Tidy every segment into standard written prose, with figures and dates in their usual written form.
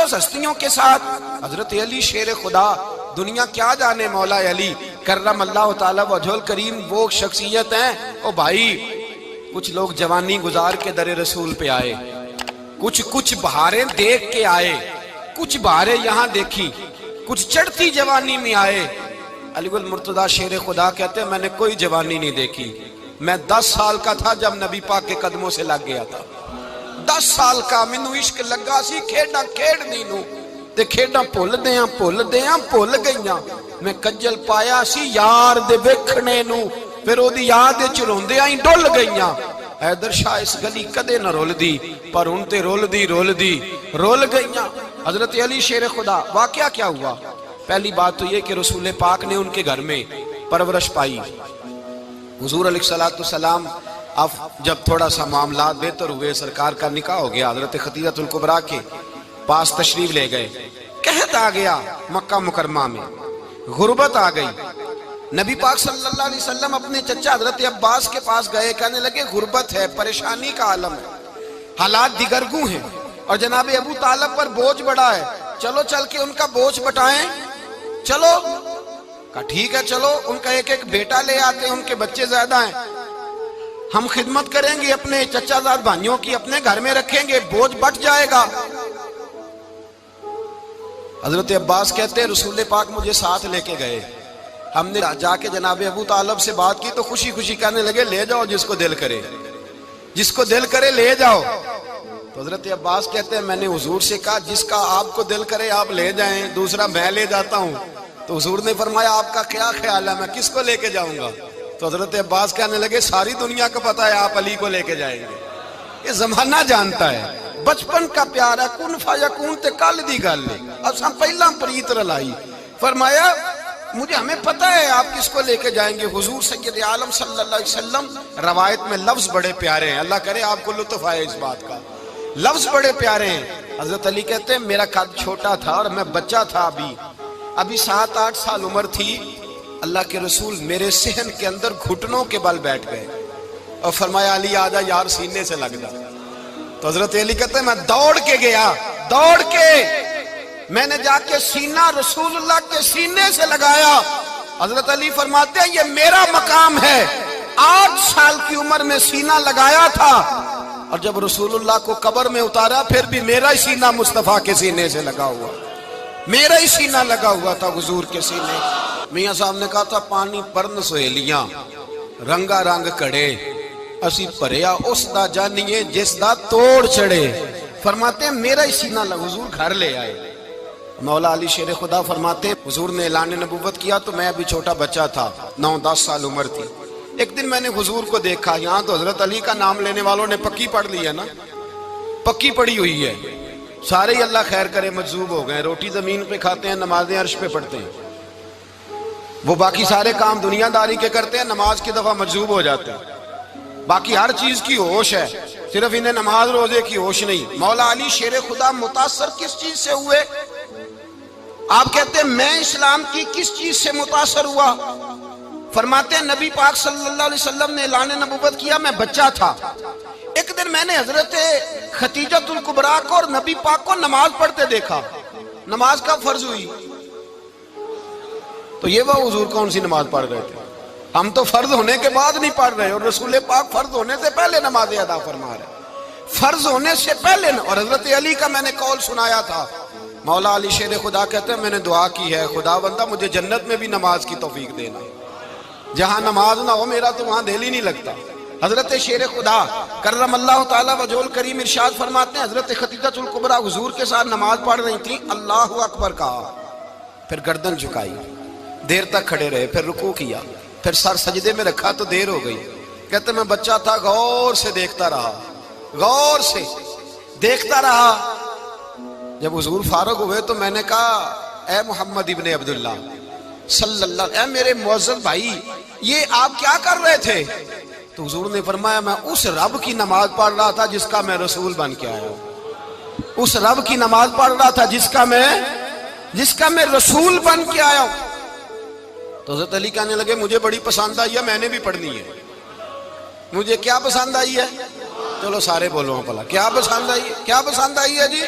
مقدس ہستیوں کے ساتھ حضرت علی شیر خدا، دنیا کیا جانے مولا علی کرم اللہ تعالی وجہ الکریم وہ شخصیت ہیں۔ او بھائی کچھ لوگ جوانی گزار کے در رسول پہ آئے، کچھ بہاریں دیکھ کے آئے، کچھ بہاریں یہاں دیکھی، کچھ چڑھتی جوانی میں آئے۔ علی گل مرتضیٰ شیر خدا کہتے ہیں میں نے کوئی جوانی نہیں دیکھی، میں 10 سال کا تھا جب نبی پاک کے قدموں سے لگ گیا تھا، 10 سال کا مینوں عشق لگا سی، کھیڈاں کھیڈنی نوں تے کھیڈاں بھول گئیاں، میں کجل پایا سی یار دے ویکھنے نوں، پھر او دی یاد وچ روندیاں ہی ڈل گئیاں۔ حیدر شاہ اس گلی کدے نہ رول دی، پر ان تے رول گئیاں۔ حضرت علی شیر خدا، واقعہ کیا ہوا؟ پہلی بات تو یہ کہ رسول پاک نے ان کے گھر میں پرورش پائی۔ حضور علیہ السلام اب جب تھوڑا سا معاملات بہتر ہوئے، سرکار کا نکاح ہو گیا، حضرت خدیجہ الکبریٰ کے پاس تشریف لے گئے۔ قحط آ گیا مکہ مکرمہ میں، غربت آ گئی۔ نبی پاک صلی اللہ علیہ وسلم اپنے چچا حضرت عباس کے پاس گئے، کہنے لگے غربت ہے، پریشانی کا عالم ہے، حالات دیگرگوں ہیں، اور جناب ابو طالب پر بوجھ بڑا ہے، چلو چل کے ان کا بوجھ بٹائیں۔ چلو کہا ٹھیک ہے، چلو ان کا ایک بیٹا لے آتے ہیں، ان کے بچے زیادہ ہیں، ہم خدمت کریں گے اپنے چچا زاد بھائیوں کی، اپنے گھر میں رکھیں گے، بوجھ بٹ جائے گا۔ حضرت عباس کہتے ہیں رسول پاک مجھے ساتھ لے کے گئے، ہم نے جا کے جناب ابو طالب سے بات کی تو خوشی خوشی کہنے لگے لے جاؤ جس کو دل کرے لے جاؤ۔ تو حضرت عباس کہتے ہیں میں نے حضور سے کہا جس کا آپ کو دل کرے آپ لے جائیں، دوسرا میں لے جاتا ہوں۔ تو حضور نے فرمایا آپ کا کیا خیال ہے، میں کس کو لے کے جاؤں گا؟ تو حضرت عباس کہنے لگے ساری دنیا کو پتا ہے آپ علی کو لے کے جائیں گے، یہ زمانہ جانتا ہے، بچپن کا پیار ہے، کن فیکون تے کل دی گل ہے، اب ہم پہلا پریت رلائی۔ فرمایا ہمیں پتہ ہے آپ کس کو لے کے جائیں گے، حضور سید عالم صلی اللہ علیہ وسلم۔ روایت میں لفظ بڑے پیارے ہیں، اللہ کرے آپ کو لطف آئے اس بات کا، لفظ بڑے پیارے ہیں۔ حضرت علی کہتے ہیں میرا قد چھوٹا تھا اور میں بچہ تھا، ابھی 7-8 سال عمر تھی، اللہ کے رسول میرے صحن کے اندر گھٹنوں کے بل بیٹھ گئے اور فرمایا علی آجا یار سینے سے لگ جا۔ تو حضرت علی کہتے ہیں میں دوڑ کے گیا، میں نے جا کے سینہ رسول اللہ کے سینے سے لگایا۔ حضرت علی فرماتے ہیں یہ میرا مقام ہے، 8 سال کی عمر میں سینہ لگایا تھا، اور جب رسول اللہ کو قبر میں اتارا پھر بھی میرا ہی سینہ مصطفیٰ کے سینے سے لگا ہوا، میرا ہی سینہ لگا ہوا تھا حضور کے سینے۔ میاں صاحب نے کہا تھا پانی پرن سہیلیاں رنگا رنگ کڑے، اسی پریا اس دا جانیے جس دا توڑ چڑے۔ فرماتے ہیں میرا ہی سینہ لگا، حضور گھر لے آئے۔ مولا علی شیر خدا فرماتے حضور نے اعلان نبوت کیا تو میں ابھی چھوٹا بچہ تھا، 9-10 سال عمر تھی۔ ایک دن میں نے حضور کو دیکھا، یہاں تو حضرت علی کا نام لینے والوں نے پکی پڑھ لی ہے نا، پکی پڑھی ہوئی ہے، سارے ہی اللہ خیر کرے مجذوب ہو گئے، روٹی زمین پہ کھاتے ہیں، نمازیں عرش پہ پڑھتے ہیں، وہ باقی سارے کام دنیا داری کے کرتے ہیں، نماز کی دفعہ مجذوب ہو جاتے ہیں، باقی ہر چیز کی ہوش ہے، صرف انہیں نماز روزے کی ہوش نہیں۔ مولا علی شیر خدا متاثر کس چیز سے ہوئے؟ آپ کہتے ہیں میں اسلام کی کس چیز سے متاثر ہوا؟ فرماتے ہیں نبی پاک صلی اللہ علیہ وسلم نے اعلان نبوت کیا، میں بچہ تھا، ایک دن میں نے حضرت خدیجہ الکبریٰ کو اور نبی پاک کو نماز پڑھتے دیکھا۔ نماز کب فرض ہوئی؟ تو یہ وہ حضور کون سی نماز پڑھ رہے تھے؟ ہم تو فرض ہونے کے بعد نہیں پڑھ رہے، اور رسول پاک فرض ہونے سے پہلے نماز ادا فرما رہے، فرض ہونے سے پہلے۔ اور حضرت علی کا میں نے قول سنایا تھا، مولا علی شیر خدا کہتے ہیں میں نے دعا کی ہے خدا بندہ مجھے جنت میں بھی نماز کی توفیق دینا، جہاں نماز نہ ہو میرا تو وہاں دل ہی نہیں لگتا۔ حضرت شیر خدا کرم اللہ تعالیٰ وجہ الکریم ارشاد فرماتے ہیں حضرت خدیجہ الکبریٰ حضور کے ساتھ نماز پڑھ رہی تھیں، اللہ اکبر کہا، پھر گردن جھکائی، دیر تک کھڑے رہے، پھر رکوع کیا، پھر سر سجدے میں رکھا تو دیر ہو گئی۔ کہتے میں بچہ تھا، غور سے دیکھتا رہا، جب حضور فارغ ہوئے تو میں نے کہا اے محمد ابن عبداللہ صلی اللہ علیہ، اے میرے معزز بھائی یہ آپ کیا کر رہے تھے؟ تو حضور نے فرمایا میں اس رب کی نماز پڑھ رہا تھا جس کا میں رسول بن کے آیا ہوں، اس رب کی نماز پڑھ رہا تھا جس کا میں رسول بن کے آیا ہوں۔ تو حضرت علی کہنے لگے مجھے بڑی پسند آئی ہے، میں نے بھی پڑھنی ہے۔ مجھے کیا پسند آئی ہے؟ چلو سارے بولو بھلا کیا پسند آئی ہے؟ کیا پسند آئی ہے جی؟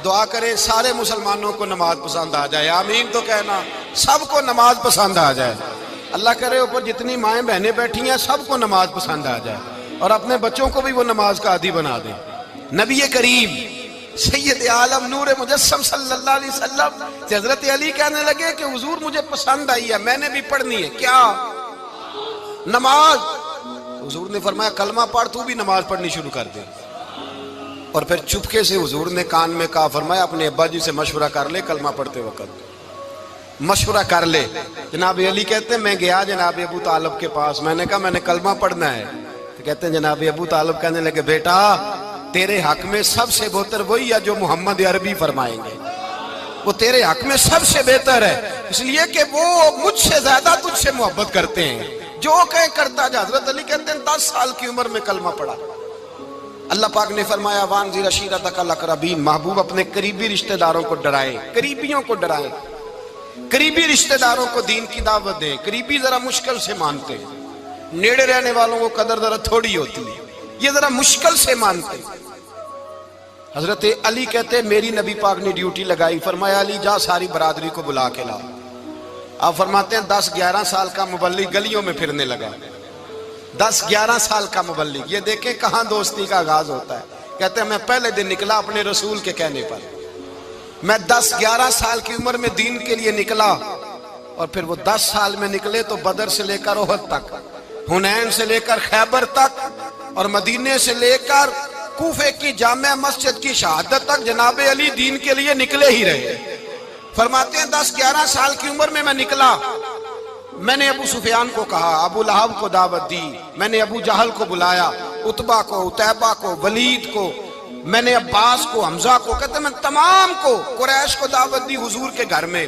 دعا کرے سارے مسلمانوں کو نماز پسند آ جائے، آمین تو کہنا، سب کو نماز پسند آ جائے۔ اللہ کرے اوپر جتنی مائیں بہنیں بیٹھی ہیں سب کو نماز پسند آ جائے، اور اپنے بچوں کو بھی وہ نماز کا عادی بنا دیں۔ نبی کریم سید عالم نور مجسم صلی اللہ علیہ وسلم سے حضرت علی کہنے لگے کہ حضور مجھے پسند آئی ہے، میں نے بھی پڑھنی ہے، کیا؟ نماز۔ حضور نے فرمایا کلمہ پڑھ، تو بھی نماز پڑھنی شروع کر دے۔ اور پھر چپکے سے حضور نے کان میں کہا، فرمایا اپنے ابا جی سے مشورہ کر لے کلمہ پڑھتے وقت، مشورہ کر لے۔ جناب علی کہتے ہیں میں گیا جناب ابو طالب کے پاس، میں نے کہا میں نے کلمہ پڑھنا ہے، تو کہتے ہیں جناب ابو طالب کہنے لگے بیٹا تیرے حق میں سب سے بہتر وہی ہے جو محمد عربی فرمائیں گے، وہ تیرے حق میں سب سے بہتر ہے، اس لیے کہ وہ مجھ سے زیادہ تجھ سے محبت کرتے ہیں، جو کہے کرتا جا۔ حضرت علی کہتے ہیں 10 سال کی عمر میں کلمہ پڑھا۔ اللہ پاک نے فرمایا وانذر عشیرتک الاقربین، محبوب اپنے قریبی رشتہ داروں کو ڈرائیں، قریبیوں کو ڈرائیں، قریبی رشتہ داروں کو دین کی دعوت دیں۔ قریبی ذرا مشکل سے مانتے ہیں، نیڑے رہنے والوں کو قدر ذرا تھوڑی ہوتی ہے، یہ ذرا مشکل سے مانتے ہیں۔ حضرت علی کہتے ہیں میری نبی پاک نے ڈیوٹی لگائی، فرمایا علی جا ساری برادری کو بلا کے لا۔ آپ فرماتے ہیں 10-11 سال کا مبلغ گلیوں میں پھرنے لگا، 10-11 سال کا مبلغ، یہ دیکھیں کہاں دوستی کا آغاز ہوتا ہے۔ کہتے ہیں میں پہلے دن نکلا اپنے رسول کے کہنے پر، میں 10-11 سال کی عمر میں دین کے لیے نکلا، اور پھر وہ 10 سال میں نکلے تو بدر سے لے کر احد تک، حنین سے لے کر خیبر تک، اور مدینے سے لے کر کوفے کی جامع مسجد کی شہادت تک جناب علی دین کے لیے نکلے ہی رہے۔ فرماتے ہیں 10-11 سال کی عمر میں نکلا، میں نے ابو سفیان کو کہا، ابو لہب کو دعوت دی، میں نے ابو جہل کو بلایا، عتبہ کو، عتیبہ کو، ولید کو، میں نے عباس کو، حمزہ کو، کہتے ہیں میں تمام کو، قریش کو دعوت دی حضور کے گھر میں۔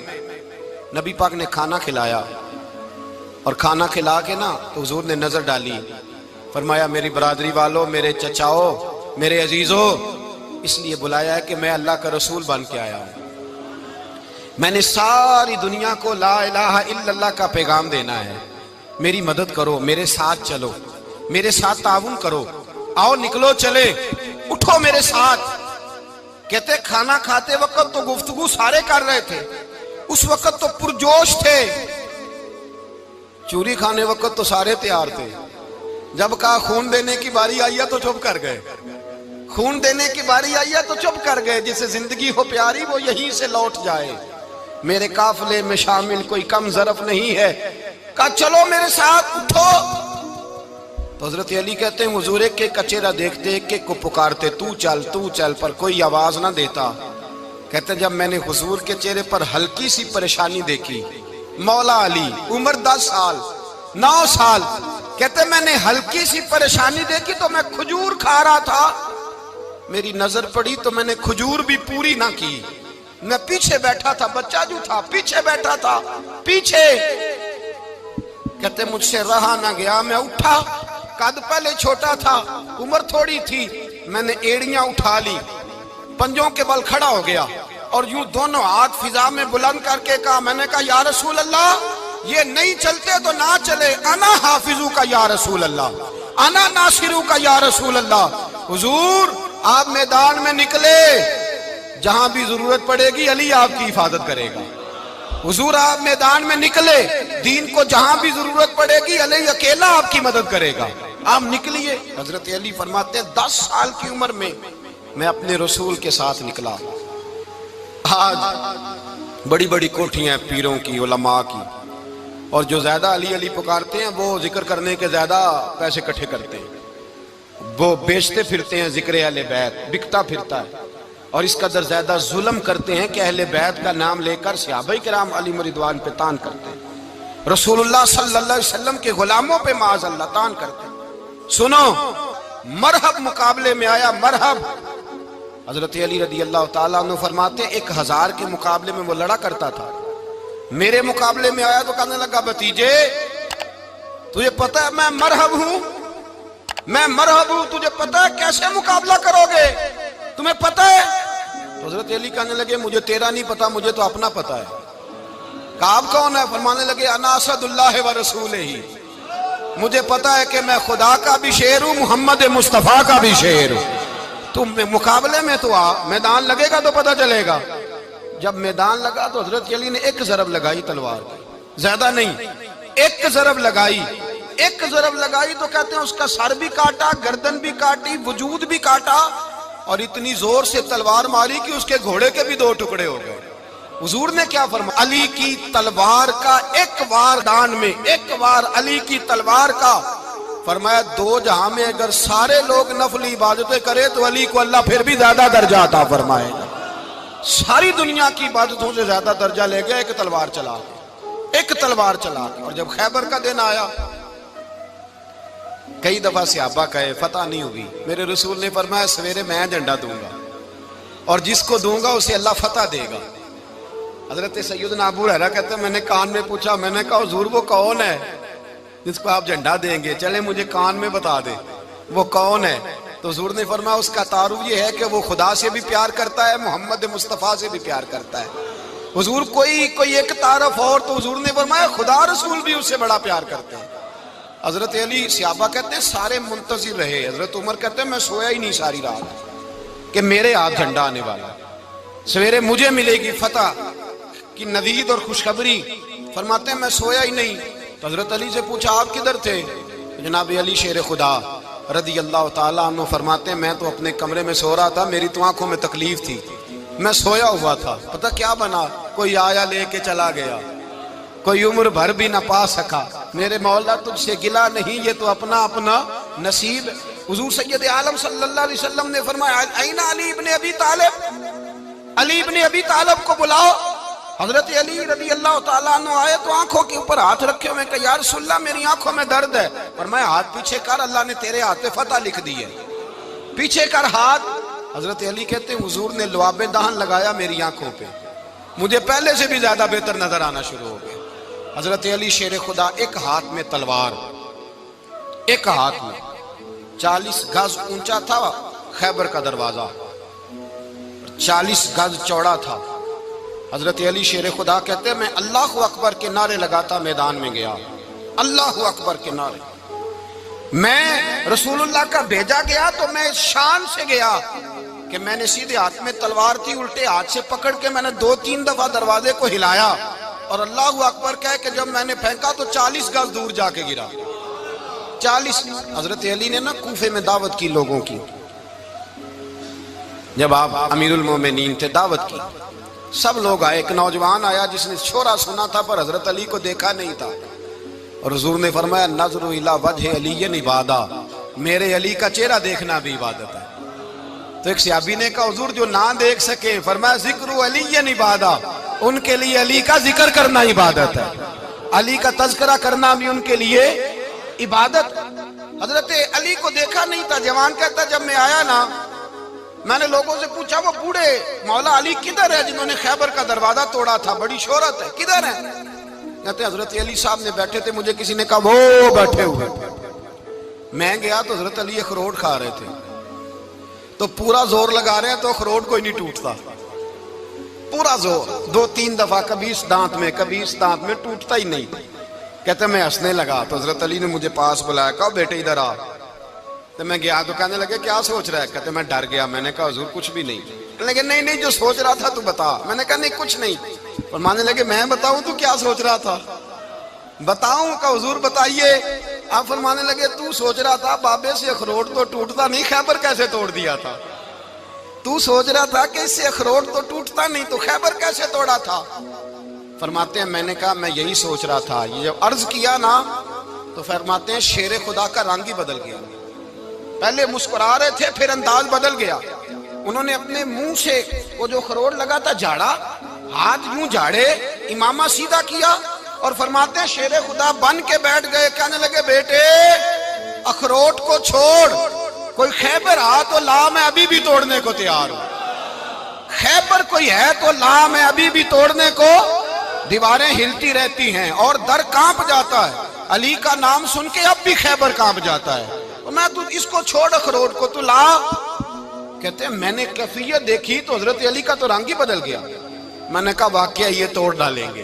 نبی پاک نے کھانا کھلایا، اور کھانا کھلا کے نا تو حضور نے نظر ڈالی، فرمایا میری برادری والوں، میرے چچاؤ، میرے عزیزوں، اس لیے بلایا ہے کہ میں اللہ کا رسول بن کے آیا ہوں، میں نے ساری دنیا کو لا الہ الا اللہ کا پیغام دینا ہے، میری مدد کرو، میرے ساتھ چلو، میرے ساتھ تعاون کرو، آؤ نکلو چلے، اٹھو میرے ساتھ۔ کہتے کھانا کھاتے وقت تو گفتگو سارے کر رہے تھے، اس وقت تو پرجوش تھے، چوری کھانے وقت تو سارے تیار تھے، جب کہا خون دینے کی باری آئی ہے تو چپ کر گئے، خون دینے کی باری آئی ہے تو چپ کر گئے، جسے زندگی ہو پیاری وہ یہیں سے لوٹ جائے، میرے قافلے میں شامل کوئی کم ظرف نہیں ہے، کہا چلو میرے ساتھ اٹھو۔ تو حضرت علی کہتے ہیں حضور ایک ایک کا چہرہ دیکھتے ایک ایک کو پکارتے تو چل، پر کوئی آواز نہ دیتا۔ کہتے ہیں جب میں نے حضور کے چہرے پر ہلکی سی پریشانی دیکھی، مولا علی عمر 10 سال 9 سال، کہتے ہیں میں نے ہلکی سی پریشانی دیکھی تو میں کھجور کھا رہا تھا، میری نظر پڑی تو میں نے کھجور بھی پوری نہ کی، میں پیچھے بیٹھا تھا، بچہ جو تھا پیچھے بیٹھا تھا، پیچھے۔ کہتے مجھ سے رہا نہ گیا، میں اٹھا، قد پہلے چھوٹا تھا، عمر تھوڑی تھی، میں نے ایڑیاں اٹھا لی، پنجوں کے بل کھڑا ہو گیا، اور یوں دونوں ہاتھ فضا میں بلند کر کے کہا، میں نے کہا یا رسول اللہ یہ نہیں چلتے تو نہ چلے، انا حافظو کا یا رسول اللہ، انا ناصرو کا یا رسول اللہ۔ حضور آپ میدان میں نکلے، جہاں بھی ضرورت پڑے گی علی آپ کی حفاظت کرے گا۔ حضور آپ میدان میں نکلے، دین کو جہاں بھی ضرورت پڑے گی علی اکیلا آپ کی مدد کرے گا، آپ نکلیے۔ حضرت علی فرماتے ہیں 10 سال کی عمر میں میں اپنے رسول کے ساتھ نکلا۔ آج بڑی بڑی کوٹھیاں پیروں کی، علماء کی، اور جو زیادہ علی علی پکارتے ہیں وہ ذکر کرنے کے زیادہ پیسے اکٹھے کرتے ہیں، وہ بیچتے پھرتے ہیں، ذکر اہل بیت بکتا پھرتا ہے، اور اس قدر زیادہ ظلم کرتے ہیں کہ اہل بیت کا نام لے کر صحابہ کرام علی رضوان پہ تان کرتے ہیں، رسول اللہ صلی اللہ علیہ وسلم کے غلاموں پہ معاذ اللہ تان کرتے ہیں۔ سنو، مرحب مقابلے میں آیا، مرحب۔ حضرت علی رضی اللہ تعالیٰ عنہ فرماتے 1000 کے مقابلے میں وہ لڑا کرتا تھا، میرے مقابلے میں آیا تو کہنے لگا بھتیجے تجھے پتہ ہے میں مرحب ہوں، میں مرحب ہوں، تجھے پتہ ہے کیسے مقابلہ کرو گے، تمہیں پتہ ہے؟ تو حضرت علی کہنے لگے مجھے تیرا نہیں پتا، مجھے تو اپنا پتا ہے۔ کعب کون ہے؟ فرمانے لگے انا اسد اللہ و رسولہ، مجھے پتا ہے کہ میں خدا کا بھی شیر ہوں، محمد مصطفیٰ کا بھی شیر ہوں۔ تم مقابلے میں تو آ، میدان لگے گا تو پتہ چلے گا۔ جب میدان لگا تو حضرت علی نے ایک ضرب لگائی تلوار کی، زیادہ نہیں، ایک ضرب لگائی، ایک ضرب لگائی تو کہتے ہیں اس کا سر بھی کاٹا، گردن بھی کاٹی، وجود بھی کاٹا، اور اتنی زور سے تلوار ماری کہ اس کے گھوڑے کے بھی 2 ٹکڑے ہو گئے۔ حضور نے کیا فرمایا؟ علی کی تلوار کا ایک وار دان میں، ایک وار علی کی تلوار کا، فرمایا 2 جہاں میں اگر سارے لوگ نفل عبادتیں کرے تو علی کو اللہ پھر بھی زیادہ درجہ عطا فرمائے گا۔ ساری دنیا کی عبادتوں سے زیادہ درجہ لے گیا ایک تلوار چلا کے، ایک تلوار چلا کے۔ اور جب خیبر کا دن آیا، کئی دفعہ صحابہ کہے فتح نہیں ہوئی، میرے رسول نے فرمایا سویرے میں جھنڈا دوں گا اور جس کو دوں گا اسے اللہ فتح دے گا۔ حضرت سیدنا ابو ہریرہ کہتے ہیں میں نے کان میں پوچھا، میں نے کہا حضور وہ کون ہے جس کو آپ جھنڈا دیں گے؟ چلے مجھے کان میں بتا دیں وہ کون ہے۔ تو حضور نے فرمایا اس کا تعارف یہ ہے کہ وہ خدا سے بھی پیار کرتا ہے، محمد مصطفیٰ سے بھی پیار کرتا ہے۔ حضور کوئی ایک تعارف اور، تو حضور نے فرمایا خدا رسول بھی اس سے بڑا پیار کرتے ہیں۔ حضرت علی، صحابہ کہتے ہیں سارے منتظر رہے، حضرت عمر کہتے ہیں میں سویا ہی نہیں ساری رات کہ میرے ہاتھ جھنڈا آنے والا، سویرے مجھے ملے گی فتح کی نوید اور خوشخبری۔ فرماتے ہیں میں سویا ہی نہیں۔ تو حضرت علی سے پوچھا آپ کدھر تھے؟ جناب علی شیر خدا رضی اللہ تعالیٰ عنہ فرماتے ہیں میں تو اپنے کمرے میں سو رہا تھا، میری تو آنکھوں میں تکلیف تھی، میں سویا ہوا تھا، پتہ کیا بنا؟ کوئی آیا لے کے چلا گیا، کوئی عمر بھر بھی نہ پا سکا۔ میرے مولا تجھ سے گلا نہیں، یہ تو اپنا اپنا نصیب۔ حضور سید عالم صلی اللہ علیہ وسلم نے فرمایا این علی ابن ابی طالب، علی ابن ابی طالب کو بلاؤ۔ حضرت علی رضی اللہ تعالیٰ عنہ آئے تو آنکھوں کے اوپر ہاتھ رکھے ہوئے کہ یا رسول اللہ میری آنکھوں میں درد ہے۔ فرمایا ہاتھ پیچھے کر، اللہ نے تیرے ہاتھ پہ فتح لکھ دی ہے، پیچھے کر ہاتھ۔ حضرت علی کہتے ہیں حضور نے لعاب دہن لگایا میری آنکھوں پہ، مجھے پہلے سے بھی زیادہ بہتر نظر آنا شروع ہو گیا۔ حضرت علی شیر خدا ایک ہاتھ میں تلوار، ایک ہاتھ میں 40 گز اونچا تھا خیبر کا دروازہ، 40 گز چوڑا تھا۔ حضرت علی شیر خدا کہتے ہیں میں اللہ اکبر کے نعرے لگاتا میدان میں گیا، اللہ اکبر کے نعرے۔ میں رسول اللہ کا بھیجا گیا تو میں شان سے گیا کہ میں نے سیدھے ہاتھ میں تلوار تھی، الٹے ہاتھ سے پکڑ کے میں نے 2-3 دفعہ دروازے کو ہلایا اور اللہ اکبر کہہ کہ جب میں نے پھینکا تو 40 گز دور جا کے گرا، 40۔ حضرت علی نے نا کوفے میں دعوت کی لوگوں کی، جب آپ امیر المومنین تھے دعوت کی، سب لوگ آئے۔ ایک نوجوان آیا جس نے شورا سنا تھا پر حضرت علی کو دیکھا نہیں تھا، اور حضور نے فرمایا نظر الی وجہ علی عبادہ، میرے علی کا چہرہ دیکھنا بھی عبادت ہے۔ تو ایک صحابی نے کہا حضور جو نہ دیکھ سکے، فرمایا ذکر علی عبادہ، ان کے لیے علی کا ذکر کرنا عبادت ہے، علی کا تذکرہ کرنا بھی ان کے لیے عبادت۔ حضرت علی کو دیکھا نہیں تھا، جوان کہتا جب میں آیا نا میں نے لوگوں سے پوچھا وہ بوڑھے مولا علی کدھر ہے جنہوں نے خیبر کا دروازہ توڑا تھا، بڑی شہرت ہے، کدھر ہے؟ کہتے حضرت علی صاحب نے بیٹھے تھے، مجھے کسی نے کہا وہ بیٹھے ہوئے۔ میں گیا تو حضرت علی اخروٹ کھا رہے تھے، تو پورا زور لگا رہے ہیں تو اخروٹ کوئی نہیں ٹوٹتا، پورا زور 2-3 دفعہ، کبھی اس دانت میں کبھی اس دانت میں، ٹوٹتا ہی نہیں۔ کہتے میں ہنسنے لگا تو حضرت علی نے مجھے پاس بلایا، کہا بیٹے ادھر آ۔ تو میں گیا تو کہنے لگے کیا سوچ رہا ہے؟ کہتے میں ڈر گیا، میں نے کہا حضور کچھ بھی نہیں۔ کہنے لگے نہیں جو سوچ رہا تھا تو بتا۔ میں نے کہا نہیں کچھ نہیں۔ فرمانے لگے میں بتاؤں تو کیا سوچ رہا تھا؟ بتاؤں؟ کہ حضور بتائیے۔ آپ فرمانے لگے تو سوچ رہا تھا بابے سے اخروٹ تو ٹوٹتا نہیں، خیبر کیسے توڑ دیا تھا؟ تو سوچ رہا تھا کہ اس سے اخروٹ تو ٹوٹتا نہیں تو خیبر کیسے توڑا تھا؟ فرماتے ہیں میں نے کہا میں یہی سوچ رہا تھا۔ یہ جب عرض کیا نا تو فرماتے ہیں شیر خدا کا رنگ ہی بدل گیا، پہلے مسکرا رہے تھے پھر انداز بدل گیا۔ انہوں نے اپنے منہ سے وہ جو خروٹ لگا تھا جھاڑا، ہاتھ یوں جھاڑے، امامہ سیدھا کیا اور فرماتے ہیں شیر خدا بن کے بیٹھ گئے۔ کہنے لگے بیٹے اخروٹ کو چھوڑ، کوئی خیبر آ تو لا، میں ابھی بھی توڑنے کو تیار ہوں۔ خیبر کوئی ہے تو لا، میں ابھی بھی توڑنے کو۔ دیواریں ہلتی رہتی ہیں اور در کانپ جاتا ہے، علی کا نام سن کے اب بھی خیبر کانپ جاتا ہے۔ میں تو اس کو چھوڑ اخروٹ کو تو لا۔ کہتے ہیں میں نے کیفیت دیکھی تو حضرت علی کا تو رنگ ہی بدل گیا۔ میں نے کہا واقعہ یہ توڑ ڈالیں گے،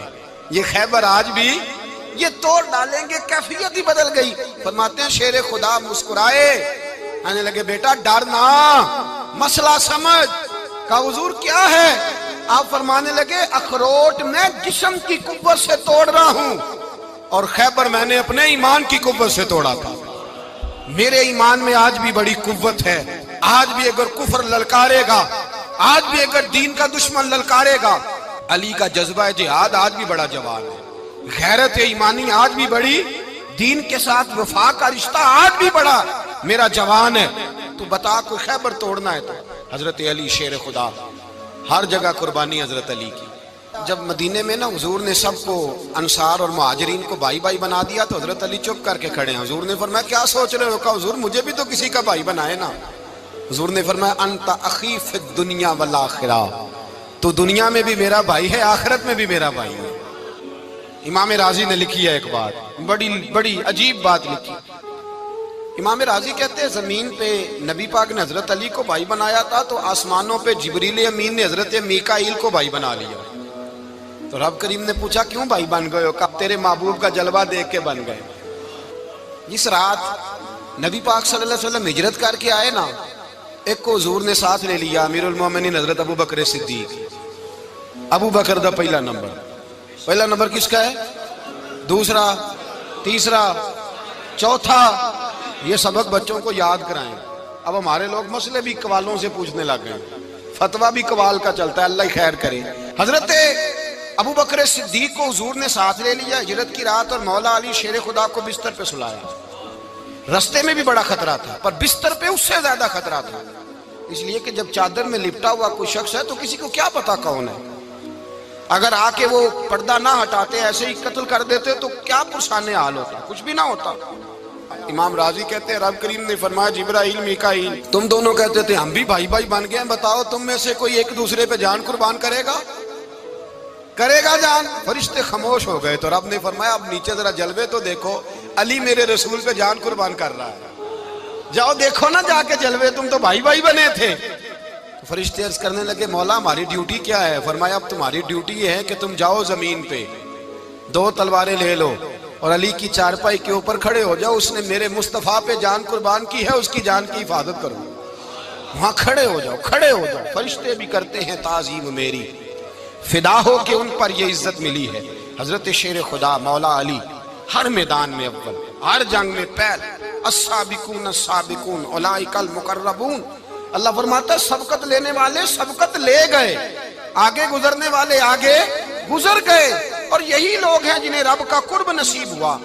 یہ خیبر آج بھی یہ توڑ ڈالیں گے، کیفیت ہی بدل گئی۔ فرماتے ہیں شیر خدا مسکرائے، کہنے لگے بیٹا ڈر نہ، مسئلہ سمجھ۔ کہا حضور کیا ہے؟ آپ فرمانے لگے اخروٹ میں جسم کی قوت سے توڑ رہا ہوں اور خیبر میں نے اپنے ایمان کی قوت سے توڑا تھا۔ میرے ایمان میں آج بھی بڑی قوت ہے، آج بھی اگر کفر للکارے گا، آج بھی اگر دین کا دشمن للکارے گا، علی کا جذبہ جہاد آج بھی بڑا جوان ہے، غیرت ایمانی آج بھی بڑی، دین کے ساتھ وفا کا رشتہ آج بھی بڑا میرا جوان ہے۔ تو بتا کوئی خیبر توڑنا ہے تو حضرت علی شیر خدا، ہر جگہ قربانی حضرت علی کی۔ جب مدینے میں نا حضور نے سب کو انصار اور مہاجرین کو بھائی بھائی بنا دیا تو حضرت علی چپ کر کے کھڑے ہیں۔ حضور نے فرمایا کیا سوچ رہے ہو؟ کہا حضور مجھے بھی تو کسی کا بھائی بنائے نا۔ حضور نے فرمایا انت اخی فی الدنیا والآخرہ، تو دنیا میں بھی میرا بھائی ہے، آخرت میں بھی میرا بھائی ہے۔ امام راضی نے لکھی ہے ایک بات، بڑی عجیب بات لکھی۔ امام راضی کہتے ہیں زمین پہ نبی پاک نے حضرت علی کو بھائی بنایا تھا تو آسمانوں پہ جبریل امین نے حضرت میکائیل کو بھائی بنا لیا۔ تو رب کریم نے پوچھا کیوں بھائی بن گئے ہو؟ کہا تیرے محبوب کا جلوہ دیکھ کے بن گئے۔ جس رات نبی پاک صلی اللہ علیہ وسلم ہجرت کر کے آئے نا، ایک کو حضور نے ساتھ لے لیا، امیر المومنین حضرت ابو بکر صدیق۔ ابو بکر دا پہلا نمبر کس کا ہے؟ دوسرا، تیسرا، چوتھا۔ یہ سبق بچوں کو یاد کرائیں۔ اب ہمارے لوگ مسئلے بھی قوالوں سے پوچھنے لگ گئے، فتویٰ بھی قوال کا چلتا ہے، اللہ ہی خیر کرے۔ حضرت ابو بکر صدیق کو حضور نے ساتھ لے لیا ہجرت کی رات، اور مولا علی شیر خدا کو بستر پہ سلایا۔ رستے میں بھی بڑا خطرہ تھا پر بستر پہ اس سے زیادہ خطرہ تھا، اس لیے کہ جب چادر میں لپٹا ہوا کوئی شخص ہے تو کسی کو کیا پتا کون ہے، اگر آ کے وہ پردہ نہ ہٹاتے ایسے ہی قتل کر دیتے تو کیا پرسان حال ہوتا، کچھ بھی نہ ہوتا۔ امام راضی کہتے ہیں رب کریم نے فرمایا جبرائیل میکائیل تم دونوں کہتے تھے ہم بھی بھائی بھائی بن گئے ہیں، بتاؤ تم میں سے کوئی ایک دوسرے پہ جان قربان کرے گا جان؟ فرشتے خاموش ہو گئے تو رب نے فرمایا اب نیچے ذرا جلوے تو دیکھو، علی میرے رسول پہ جان قربان کر رہا ہے، جاؤ دیکھو نا جا کے جلوے، تم تو بھائی بھائی بنے تھے۔ تو فرشتے عرض کرنے لگے مولا ہماری ڈیوٹی کیا ہے؟ فرمایا اب تمہاری ڈیوٹی یہ ہے کہ تم جاؤ زمین پہ 2 تلواریں لے لو اور علی کی چارپائی کے اوپر کھڑے ہو جاؤ، اس نے میرے مصطفیٰ پہ جان قربان کی ہے، اس کی جان کی حفاظت کرو۔ وہاں کھڑے ہو جاؤ۔ فرشتے بھی کرتے ہیں تعظیم میری، فدا ہو کہ ان پر یہ عزت ملی ہے۔ حضرت شیر خدا مولا علی ہر میدان میں اول، ہر جنگ میں پہل، السابقون السابقون اولئک المقربون۔ اللہ فرماتا ہے سبقت لینے والے سبقت لے گئے، آگے گزرنے والے آگے گزر گئے، اور یہی لوگ ہیں جنہیں رب کا قرب نصیب ہوا۔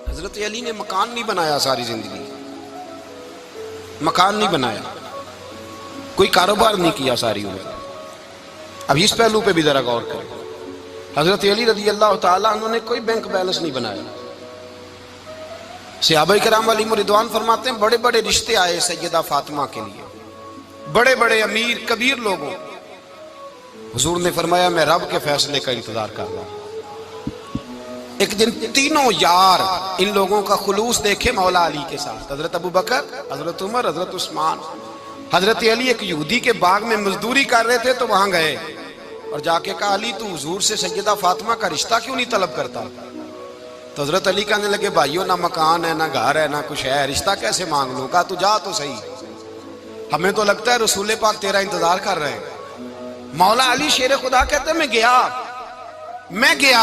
حضرت علی نے مکان نہیں بنایا، ساری زندگی مکان نہیں بنایا، کوئی کاروبار نہیں کیا ساری عمر۔ اب اس پہلو پہ بھی ذرا غور کریں، حضرت علی رضی اللہ تعالیٰ انہوں نے کوئی بینک بیلنس نہیں بنایا۔ صحابہ کرام علیہم رضوان فرماتے ہیں بڑے بڑے رشتے آئے سیدہ فاطمہ کے لیے، بڑے بڑے امیر کبیر لوگوں، حضور نے فرمایا میں رب کے فیصلے کا انتظار کر رہا ہوں۔ ایک دن تینوں یار ان لوگوں کا خلوص دیکھے مولا علی کے ساتھ، حضرت ابو بکر، حضرت عمر، حضرت عثمان۔ حضرت علی ایک یہودی کے باغ میں مزدوری کر رہے تھے تو وہاں گئے اور جا کے کہا علی تو حضور سے سیدہ فاطمہ کا رشتہ کیوں نہیں طلب کرتا؟ تو حضرت علی کہنے لگے بھائیو نہ مکان ہے نہ گھر ہے نہ کچھ ہے، رشتہ کیسے مانگ لوں؟ کہا تو جا تو صحیح، ہمیں تو لگتا ہے رسول پاک تیرا انتظار کر رہے ہیں۔ مولا علی شیر خدا کہتے ہیں میں گیا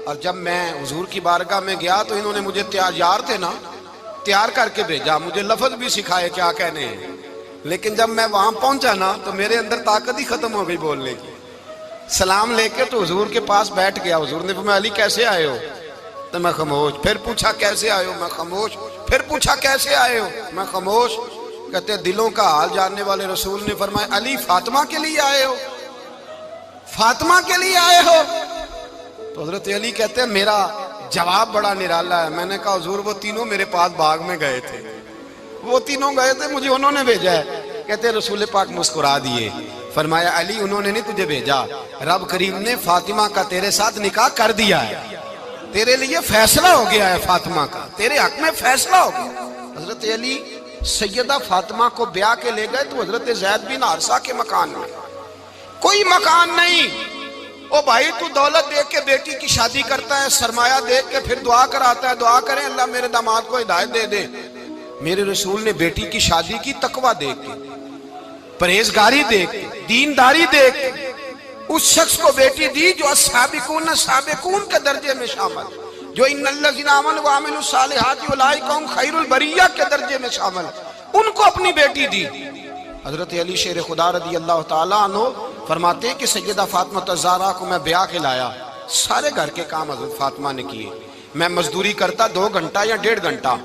اور جب میں حضور کی بارگاہ میں گیا تو انہوں نے مجھے یار تھے نا تیار کر کے بھیجا، مجھے لفظ بھی سکھائے کیا کہنے ہیں، لیکن جب میں وہاں پہنچا نا تو میرے اندر طاقت ہی ختم ہو گئی بولنے کی۔ سلام لے کے تو حضور کے پاس بیٹھ گیا، حضور نے فرمایا علی کیسے آئے ہو؟ تو میں خاموش، پھر پوچھا کیسے آئے ہو؟ میں خاموش، پھر پوچھا کیسے آئے ہو؟ میں خاموش۔ کہتے دلوں کا حال جاننے والے رسول نے فرمایا علی فاطمہ کے لیے آئے ہو؟ فاطمہ کے لیے آئے ہو؟ تو حضرت علی کہتے ہیں میرا جواب بڑا نرالا ہے۔ میں نے کہا حضور وہ تینوں میرے پاس باغ میں گئے تھے، وہ تینوں گئے تھے، مجھے انہوں نے بھیجا ہے۔ کہتے ہیں رسول پاک مسکرا دیے، فرمایا علی انہوں نے نہیں تجھے بھیجا، رب کریم نے فاطمہ کا تیرے ساتھ نکاح کر دیا ہے، تیرے لیے فیصلہ ہو گیا ہے، فاطمہ کا تیرے حق میں فیصلہ ہو گیا۔ حضرت علی سیدہ فاطمہ کو بیاہ کے لے گئے تو حضرت زید بن حارثہ کے مکان میں، کوئی مکان نہیں۔ او بھائی تو دولت دیکھ کے بیٹی کی شادی کرتا ہے، سرمایہ دیکھ کے پھر دعا کراتا ہے، دعا کریں اللہ میرے داماد کو ہدایت دے دے۔ میرے رسول نے بیٹی کی شادی کی تقویٰ دیکھ کے، پرہیزگاری دیکھ کے، دینداری دیکھ کے اس شخص کو بیٹی دی جو السابقون سابقون کے درجے میں شامل، جو ان الذین آمنوا وعملوا الصالحات اولئک هم خیر البریہ کے درجے میں شامل، ان کو اپنی بیٹی دی۔ حضرت علی شیر خدا رضی اللہ تعالیٰ عنہ فرماتے ہیں کہ سیدہ فاطمہ الزہرا کو میں بیاہ کے لایا، سارے گھر کے کام حضرت فاطمہ نے کیے، میں مزدوری کرتا 2 گھنٹہ یا 1.5 گھنٹہ،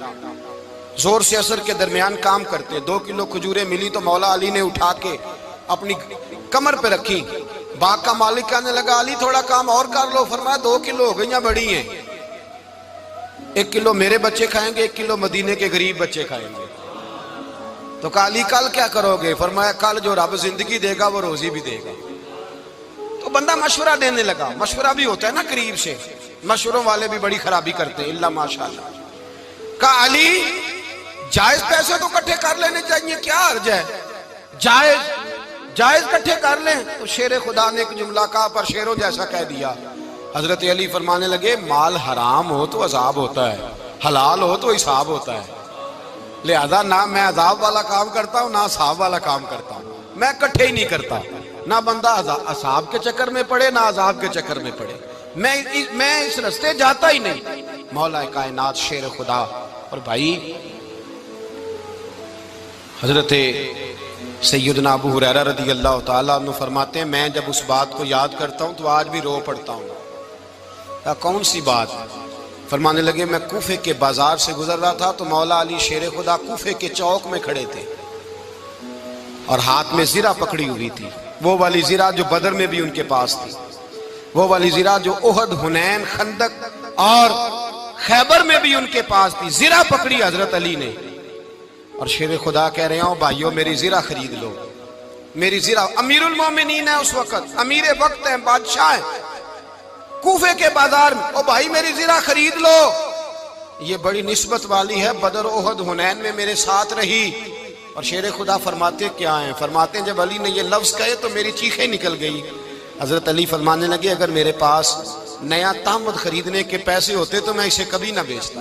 زور سے عصر کے درمیان کام کرتے، 2 کلو کھجوریں ملی تو مولا علی نے اٹھا کے اپنی کمر پہ رکھی، باغ کا مالک کہنے لگا علی تھوڑا کام اور کر لو، فرمایا 2 کلو ہو گئیں بڑی ہیں، 1 کلو میرے بچے کھائیں گے، 1 کلو مدینے کے غریب بچے کھائیں گے۔ تو کہا علی کل کیا کرو گے؟ فرمایا کل جو رب زندگی دے گا وہ روزی بھی دے گا۔ تو بندہ مشورہ دینے لگا، مشورہ بھی ہوتا ہے نا قریب سے، مشوروں والے بھی بڑی خرابی کرتے ہیں اللہ ماشاءاللہ۔ کہا علی جائز پیسے تو کٹھے کر لینے چاہیے، کیا حرج ہے، جائز کٹھے کر لیں۔ تو شیر خدا نے ایک جملہ کہا پر شیروں جیسا کہہ دیا۔ حضرت علی فرمانے لگے مال حرام ہو تو عذاب ہوتا ہے، حلال ہو تو حساب ہوتا ہے، لہذا نہ میں عذاب والا کام کرتا ہوں نہ حساب والا کام کرتا ہوں، میں کٹھے ہی نہیں کرتا، نہ بندہ حساب کے چکر میں پڑے نہ عذاب کے چکر میں پڑے، میں اس رستے جاتا ہی نہیں۔ مولا کائنات شیر خدا۔ اور بھائی حضرت سیدنا ابو ہریرہ رضی اللہ تعالیٰ عنہ فرماتے ہیں میں جب اس بات کو یاد کرتا ہوں تو آج بھی رو پڑتا ہوں۔ کون سی بات؟ فرمانے لگے میں کوفے کے بازار سے گزر رہا تھا تو مولا علی شیر خدا کوفے کے چوک میں کھڑے تھے اور ہاتھ میں زرہ پکڑی ہوئی تھی، وہ والی زرہ جو بدر میں بھی ان کے پاس تھی، وہ والی زرہ جو احد، حنین، خندق اور خیبر میں بھی ان کے پاس تھی، زرہ پکڑی حضرت علی نے اور شیر خدا کہہ رہے ہوں بھائیو میری زرہ خرید لو، میری زرہ۔ امیر المومنین ہے اس وقت، امیر وقت ہے، بادشاہ ہے، کوفے کے بازار میں، او بھائی میری زرہ خرید لو، یہ بڑی نسبت والی ہے، بدر، احد، حنین میں میرے ساتھ رہی۔ اور شیر خدا فرماتے کیا ہیں؟ فرماتے ہیں جب علی نے یہ لفظ کہے تو میری چیخیں نکل گئی۔ حضرت علی فرمانے لگے اگر میرے پاس نیا تامد خریدنے کے پیسے ہوتے تو میں اسے کبھی نہ بیچتا،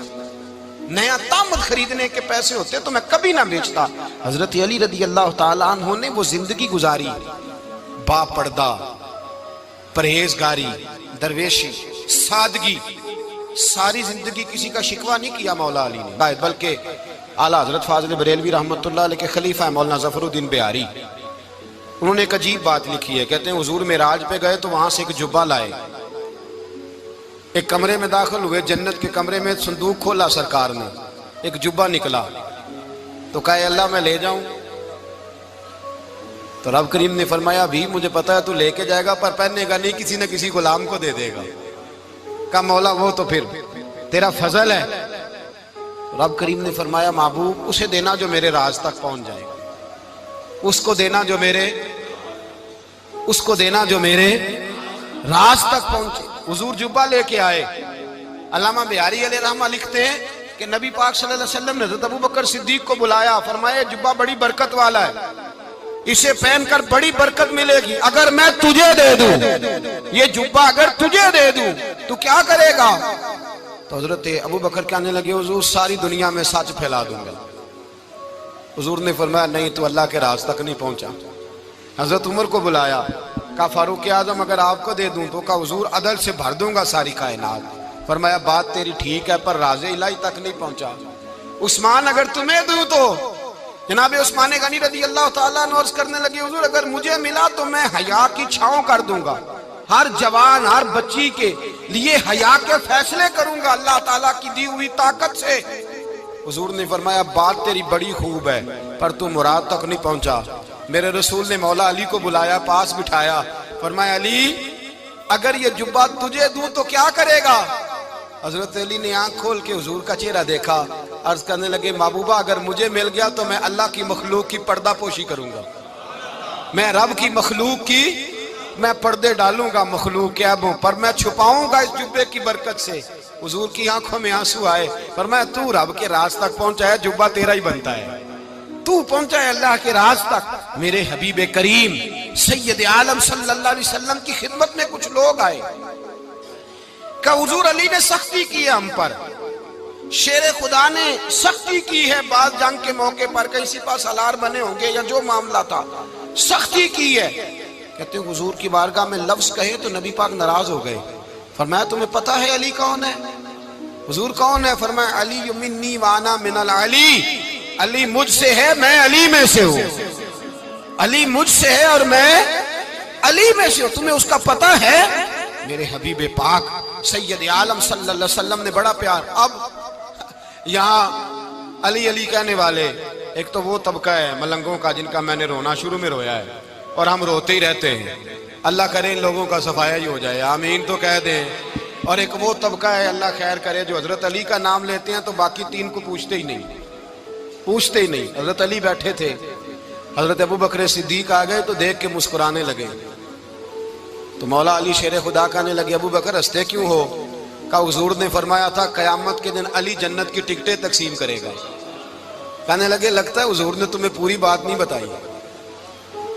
نیا تامد خریدنے کے پیسے ہوتے تو میں کبھی نہ بیچتا۔ حضرت علی رضی اللہ تعالیٰ عنہ نے وہ زندگی گزاری، با پردہ، پرہیزگاری، درویشی، سادگی، ساری زندگی کسی کا شکوہ نہیں کیا مولا علی نے، بلکہ اعلیٰ حضرت فاضل بریلوی رحمۃ اللہ علیہ کے خلیفہ مولانا ظفر الدین بہاری، انہوں نے ایک عجیب بات لکھی ہے، کہتے ہیں حضور معراج پہ گئے تو وہاں سے ایک جبہ لائے، ایک کمرے میں داخل ہوئے، جنت کے کمرے میں صندوق کھولا سرکار نے، ایک جبہ نکلا تو کہا اے اللہ میں لے جاؤں؟ تو رب کریم نے فرمایا ابھی مجھے پتا ہے تو لے کے جائے گا پر پہننے گا نہیں، کسی نہ کسی غلام کو دے دے گا۔ کہا مولا وہ تو پھر تیرا فضل ہے۔ رب کریم نے فرمایا محبوب اسے دینا جو میرے راز تک پہنچ جائے، اس کو دینا جو میرے راز تک پہنچے۔ حضور جبہ لے کے آئے۔ علامہ بہاری علیہ رحمہ لکھتے ہیں کہ نبی پاک صلی اللہ علیہ وسلم نے حضرت ابوبکر صدیق کو بلایا، فرمایا جبہ بڑی برکت والا ہے، اسے پہن کر بڑی برکت ملے گی، اگر میں تجھے دے دوں، یہ جبہ اگر تجھے دے دوں تو کیا کرے گا؟ تو حضرت ابوبکر کہنے لگے حضور ساری دنیا میں سچ پھیلا دوں گا۔ حضور نے فرمایا نہیں تو اللہ کے راز تک نہیں پہنچا۔ حضرت عمر کو بلایا، کہا فاروق اعظم اگر آپ کو دے دوں تو کہا حضور عدل سے بھر دوں گا ساری کائنات۔ فرمایا بات تیری ٹھیک ہے پر راز الہی تک نہیں پہنچا۔ عثمان اگر تمہیں دوں تو جناب عثمان غنی رضی اللہ تعالیٰ عنہ عرض کرنے لگے حضور اگر مجھے ملا تو میں حیا کی چھاؤں کر دوں گا، ہر جوان ہر بچی کے لیے حیا کے فیصلے کروں گا اللہ تعالیٰ کی دی ہوئی طاقت سے۔ حضور نے فرمایا بات تیری بڑی خوب ہے پر تو مراد تک نہیں پہنچا۔ میرے رسول نے مولا علی کو بلایا، پاس بٹھایا، فرمایا علی اگر یہ جبہ تجھے دوں تو کیا کرے گا؟ حضرت علی نے آنکھ کھول کے حضور کا چہرہ دیکھا، عرض کرنے لگے محبوبہ اگر مجھے مل گیا تو میں اللہ کی مخلوق کی پردہ پوشی کروں گا، میں رب کی مخلوق کی میں پردے ڈالوں گا مخلوق کے عیبوں پر، میں چھپاؤں گا اس جبے کی برکت سے۔ حضور کی آنکھوں میں آنسو آئے، فرمایا تو رب کے راز تک پہنچا ہے، جبہ تیرا ہی بنتا ہے، تو پہنچا ہے اللہ کے راز تک۔ میرے حبیب کریم سید عالم صلی اللہ علیہ وسلم کی خدمت میں کچھ لوگ آئے کہ حضور علی نے سختی کی ہے ہم پر، شیر خدا نے سختی کی ہے بعض جنگ کے موقع پر، کہیں سپاہ سالار بنے ہوں گے یا جو معاملہ تھا، سختی کی ہے. کہتے ہیں حضور کی بارگاہ میں لفظ کہے تو نبی پاک ناراض ہو گئے. فرمایا تمہیں پتہ ہے علی کون ہے؟ حضور کون ہے؟ فرمایا علی منی وانا من العلی، علی مجھ سے ہے میں علی میں سے ہوں. علی مجھ سے ہے اور میں علی میں سے ہوں. تمہیں اس کا پتہ ہے؟ میرے حبیب پاک سید عالم صلی اللہ علیہ وسلم نے بڑا پیار. اب یہاں علی علی کہنے والے ایک تو وہ طبقہ ہے ملنگوں کا جن کا میں نے رونا شروع میں رویا ہے اور ہم روتے ہی رہتے ہیں. اللہ کرے ان لوگوں کا صفایا ہی ہو جائے، آمین تو کہہ دیں. اور ایک وہ طبقہ ہے اللہ خیر کرے جو حضرت علی کا نام لیتے ہیں تو باقی تین کو پوچھتے ہی نہیں. حضرت علی بیٹھے تھے، حضرت ابو بکر صدیق آ گئے تو دیکھ کے مسکرانے لگے. تو مولا علی شیر خدا کہنے لگے ابو بکر ہنستے کیوں ہو؟ کہا حضور نے فرمایا تھا قیامت کے دن علی جنت کی ٹکٹیں تقسیم کرے گا. کہنے لگے لگتا ہے حضور نے تمہیں پوری بات نہیں بتائی.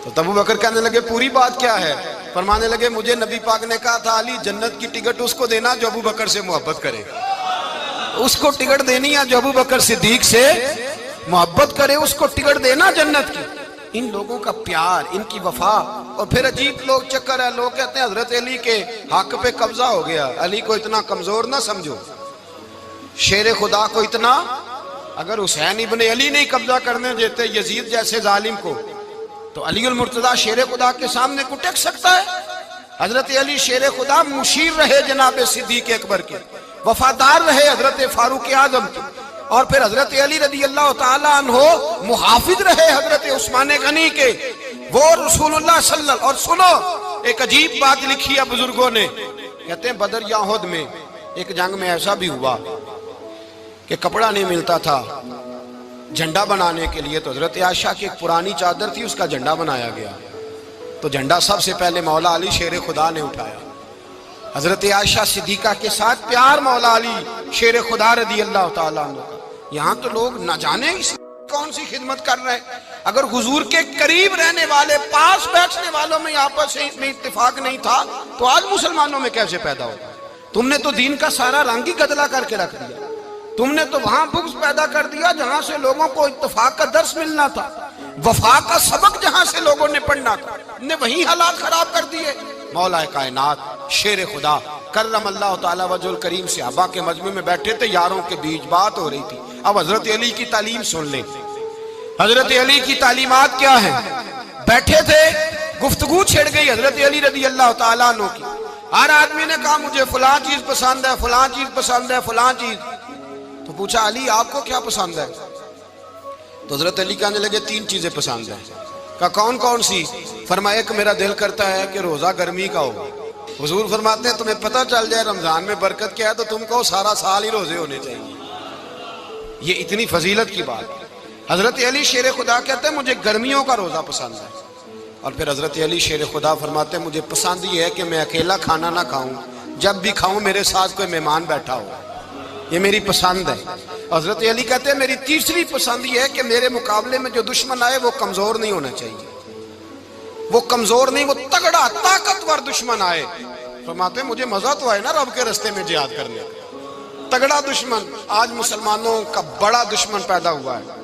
تو ابو بکر کہنے لگے پوری بات کیا ہے؟ فرمانے لگے مجھے نبی پاک نے کہا تھا علی جنت کی ٹکٹ اس کو دینا جو ابو بکر سے محبت کرے. اس کو ٹکٹ دینی ہے جو ابو بکر صدیق سے محبت کرے، اس کو ٹکٹ دینا جنت کی. ان لوگوں کا پیار، ان کی وفا. اور پھر عجیب لوگ چکر ہے، لوگ کہتے ہیں حضرت علی کے حق پہ قبضہ ہو گیا. علی کو اتنا کمزور نہ سمجھو، شیر خدا کو اتنا. اگر حسین ابن علی نہیں قبضہ کرنے دیتے یزید جیسے ظالم کو تو علی المرتضیٰ شیر خدا کے سامنے کو ٹک سکتا ہے؟ حضرت علی شیر خدا مشیر رہے جناب صدیق اکبر کے، وفادار رہے حضرت فاروق اعظم کے، اور پھر حضرت علی رضی اللہ تعالیٰ عنہ محافظ رہے حضرت عثمان غنی کے. وہ رسول اللہ صلی اللہ. اور سنو ایک عجیب بات لکھی ہے بزرگوں نے، کہتے ہیں بدر یا احد میں ایک جنگ میں ایسا بھی ہوا کہ کپڑا نہیں ملتا تھا جھنڈا بنانے کے لیے. تو حضرت عائشہ کی ایک پرانی چادر تھی، اس کا جھنڈا بنایا گیا. تو جھنڈا سب سے پہلے مولا علی شیر خدا نے اٹھایا. حضرت عائشہ صدیقہ کے ساتھ پیار مولا علی شیر خدا رضی اللہ تعالیٰ عنہ کا. یہاں تو لوگ نہ جانے اس کون سی خدمت کر رہے ہیں. اگر حضور کے قریب رہنے والے پاس بیٹھنے والوں میں آپس میں اتفاق نہیں تھا تو آج مسلمانوں میں کیسے پیدا ہوگا؟ تم نے تو دین کا سارا رنگ ہی گدلا کر کے رکھ دیا. تم نے تو وہاں بغض پیدا کر دیا جہاں سے لوگوں کو اتفاق کا درس ملنا تھا، وفا کا سبق جہاں سے لوگوں نے پڑھنا تھا، نے وہی حالات خراب کر دیے. مولا کائنات شیر خدا کرم اللہ تعالیٰ وجہ الکریم صحابہ کے مجمع میں بیٹھے تھے، یاروں کے بیچ بات ہو رہی تھی. اب حضرت علی کی تعلیم سن لیں. حضرت علی کی تعلیمات کیا ہیں؟ بیٹھے تھے، گفتگو چھڑ گئی حضرت علی رضی اللہ تعالیٰ عنہ کی. ہر آدمی نے کہا مجھے فلاں چیز پسند ہے، فلاں چیز پسند ہے، فلاں چیز. تو پوچھا علی آپ کو کیا پسند ہے؟ تو حضرت علی کہنے لگے تین چیزیں پسند ہیں. کہا کون کون سی؟ فرمایا ایک میرا دل کرتا ہے کہ روزہ گرمی کا ہو. حضور فرماتے ہیں تمہیں پتہ چل جائے رمضان میں برکت کیا ہے تو تم کو سارا سال ہی روزے ہونے چاہیے. یہ اتنی فضیلت کی بات. حضرت علی شیر خدا کہتے ہیں مجھے گرمیوں کا روزہ پسند ہے. اور پھر حضرت علی شیر خدا فرماتے ہیں مجھے پسند یہ ہے کہ میں اکیلا کھانا نہ کھاؤں، جب بھی کھاؤں میرے ساتھ کوئی مہمان بیٹھا ہو. یہ میری پسند ہے. حضرت علی کہتے ہیں میری تیسری پسند یہ ہے کہ میرے مقابلے میں جو دشمن آئے وہ کمزور نہیں ہونا چاہیے. وہ کمزور نہیں، وہ تگڑا طاقتور دشمن آئے. فرماتے ہیں مجھے مزہ تو آئے نا رب کے رستے میں جہاد کرنے کا. تگڑا دشمن. آج مسلمانوں کا بڑا دشمن پیدا ہوا ہے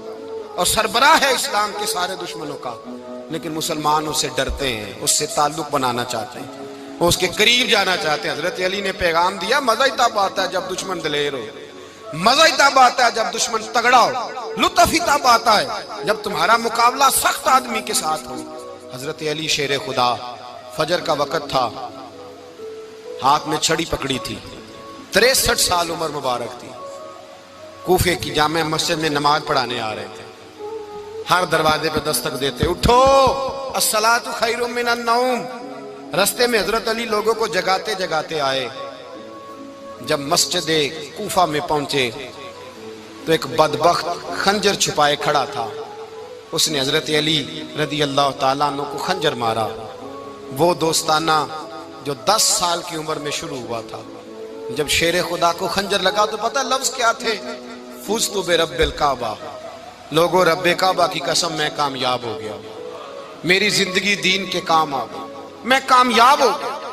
اور سربراہ ہے اسلام کے سارے دشمنوں کا، لیکن مسلمان اس سے ڈرتے ہیں، اس سے تعلق بنانا چاہتے ہیں، وہ اس کے قریب جانا چاہتے ہیں. حضرت علی نے پیغام دیا مزہ ہی تب آتا ہے جب دشمن دلیر ہو، مزہ ہی تب آتا ہے جب دشمن تگڑا ہو، لطف ہی تب آتا ہے جب تمہارا مقابلہ سخت آدمی کے ساتھ ہو. حضرت علی شیر خدا فجر کا وقت تھا، ہاتھ میں چھڑی پکڑی تھی، 63 سال عمر مبارک تھی. کوفے کی جامع مسجد میں نماز پڑھانے آ رہے تھے. ہر دروازے پہ دستک دیتے اٹھو الصلاۃ خیر من النوم. رستے میں حضرت علی لوگوں کو جگاتے جگاتے آئے. جب مسجد کوفہ میں پہنچے تو ایک بدبخت خنجر چھپائے کھڑا تھا. اس نے حضرت علی رضی اللہ تعالیٰ عنہ کو خنجر مارا. وہ دوستانہ جو 10 سال کی عمر میں شروع ہوا تھا. جب شیر خدا کو خنجر لگا تو پتہ لفظ کیا تھے؟ فزت برب الکعبہ. لوگوں رب کعبہ کی قسم میں کامیاب ہو گیا، میری زندگی دین کے کام آ گئی، میں کامیاب ہو گیا.